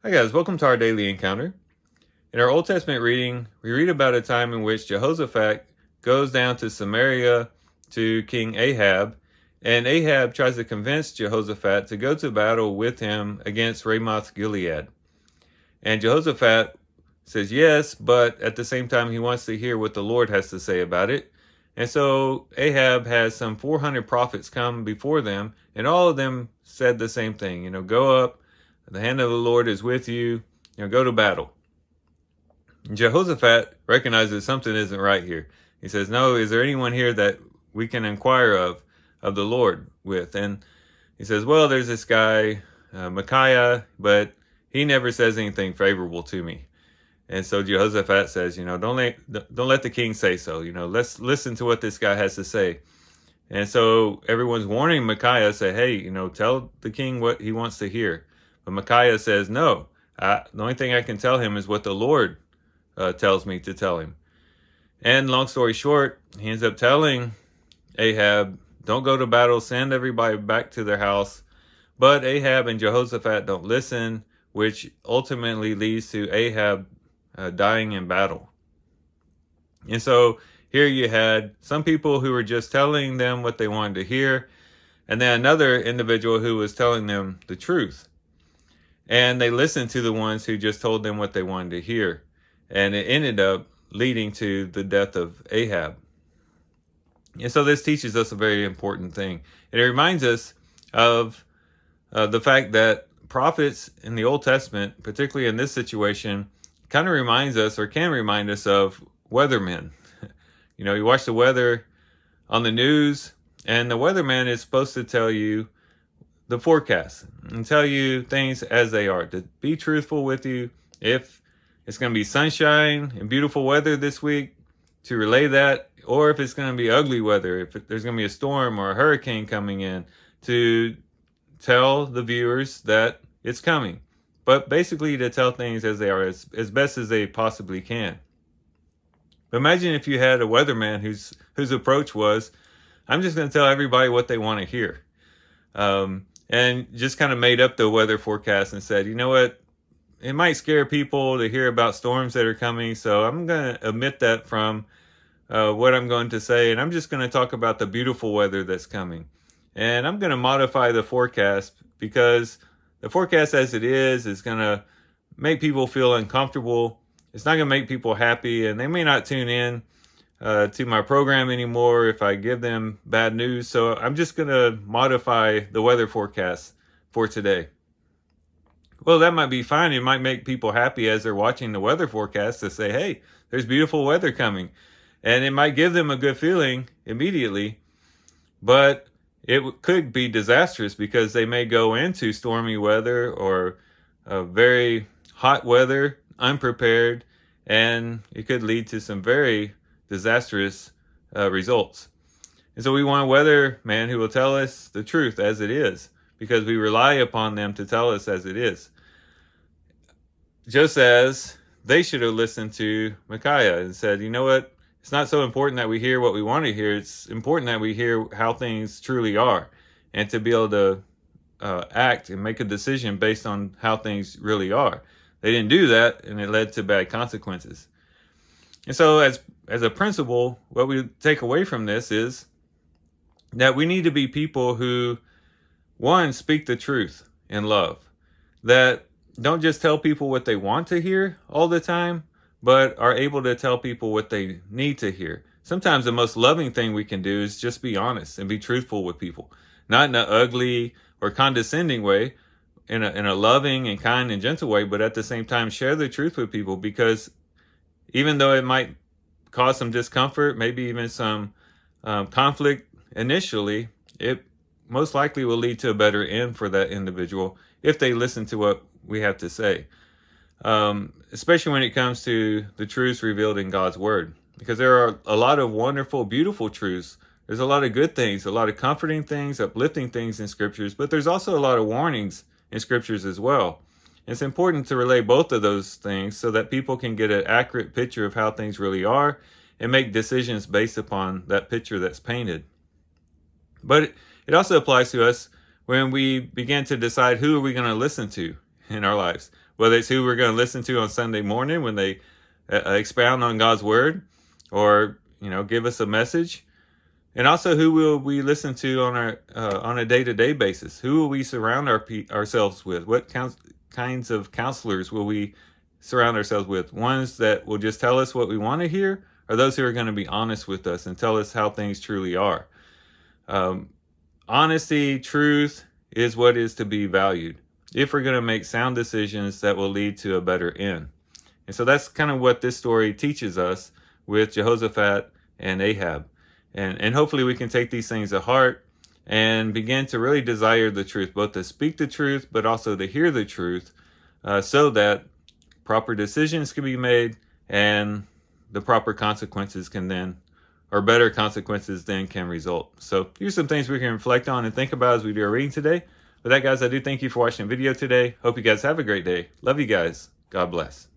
Hi guys, welcome to our daily encounter. In our Old Testament reading, we read about a time in which Jehoshaphat goes down to Samaria to King Ahab, and Ahab tries to convince Jehoshaphat to go to battle with him against Ramoth Gilead. And Jehoshaphat says yes, but at the same time he wants to hear what the Lord has to say about it. And so Ahab has some 400 prophets come before them, and all of them said the same thing, go up, the hand of the Lord is with you, go to battle. And Jehoshaphat recognizes something isn't right here. He says, no, is there anyone here that we can inquire of the Lord with? And he says, well, there's this guy, Micaiah, but he never says anything favorable to me. And so Jehoshaphat says, don't let the king say so. Let's listen to what this guy has to say. And so everyone's warning Micaiah, say, hey, tell the king what he wants to hear. But Micaiah says, no, the only thing I can tell him is what the Lord tells me to tell him. And long story short, he ends up telling Ahab, don't go to battle, send everybody back to their house. But Ahab and Jehoshaphat don't listen, which ultimately leads to Ahab dying in battle. And so here you had some people who were just telling them what they wanted to hear, and then another individual who was telling them the truth. And they listened to the ones who just told them what they wanted to hear. And it ended up leading to the death of Ahab. And so this teaches us a very important thing. And it reminds us of the fact that prophets in the Old Testament, particularly in this situation, kind of reminds us or can remind us of weathermen. You watch the weather on the news, and the weatherman is supposed to tell you the forecast and tell you things as they are, to be truthful with you. If it's going to be sunshine and beautiful weather this week, to relay that, or if it's going to be ugly weather, if there's going to be a storm or a hurricane coming in, to tell the viewers that it's coming. But basically to tell things as they are, as best as they possibly can. But imagine if you had a weatherman whose approach was, I'm just going to tell everybody what they want to hear. And just kind of made up the weather forecast and said, you know what, it might scare people to hear about storms that are coming, so I'm going to omit that from what I'm going to say, and I'm just going to talk about the beautiful weather that's coming. And I'm going to modify the forecast because the forecast as it is going to make people feel uncomfortable. It's not going to make people happy, and they may not tune in to my program anymore if I give them bad news. So I'm just going to modify the weather forecast for today. Well, that might be fine. It might make people happy as they're watching the weather forecast to say, hey, there's beautiful weather coming. And it might give them a good feeling immediately, but it could be disastrous because they may go into stormy weather or very hot weather unprepared, and it could lead to some very disastrous results. And so we want a weatherman who will tell us the truth as it is, because we rely upon them to tell us as it is. Just as they should have listened to Micaiah and said, you know what, it's not so important that we hear what we want to hear. It's important that we hear how things truly are, and to be able to act and make a decision based on how things really are. They didn't do that, and it led to bad consequences. And so as a principle, what we take away from this is that we need to be people who, one, speak the truth in love, that don't just tell people what they want to hear all the time, but are able to tell people what they need to hear. Sometimes the most loving thing we can do is just be honest and be truthful with people, not in an ugly or condescending way, in a loving and kind and gentle way, but at the same time share the truth with people, because even though it might cause some discomfort, maybe even some conflict initially, it most likely will lead to a better end for that individual if they listen to what we have to say. Especially when it comes to the truths revealed in God's word, because there are a lot of wonderful, beautiful truths. There's a lot of good things, a lot of comforting things, uplifting things in scriptures, but there's also a lot of warnings in scriptures as well. It's important to relay both of those things so that people can get an accurate picture of how things really are and make decisions based upon that picture that's painted. But it also applies to us when we begin to decide who are we going to listen to in our lives. whether it's who we're going to listen to on Sunday morning when they expound on God's word, or give us a message. And also, who will we listen to on a day-to-day basis? Who will we surround ourselves with? What kinds of counselors will we surround ourselves with? Ones that will just tell us what we want to hear, or those who are going to be honest with us and tell us how things truly are? Honesty, truth is what is to be valued if we're going to make sound decisions that will lead to a better end. And so that's kind of what this story teaches us with Jehoshaphat and Ahab. And hopefully we can take these things to heart and begin to really desire the truth, both to speak the truth, but also to hear the truth, so that proper decisions can be made and the proper consequences can then, or better consequences then, can result. So here's some things we can reflect on and think about as we do our reading today. With that, guys, I do thank you for watching the video today. Hope you guys have a great day. Love you guys. God bless.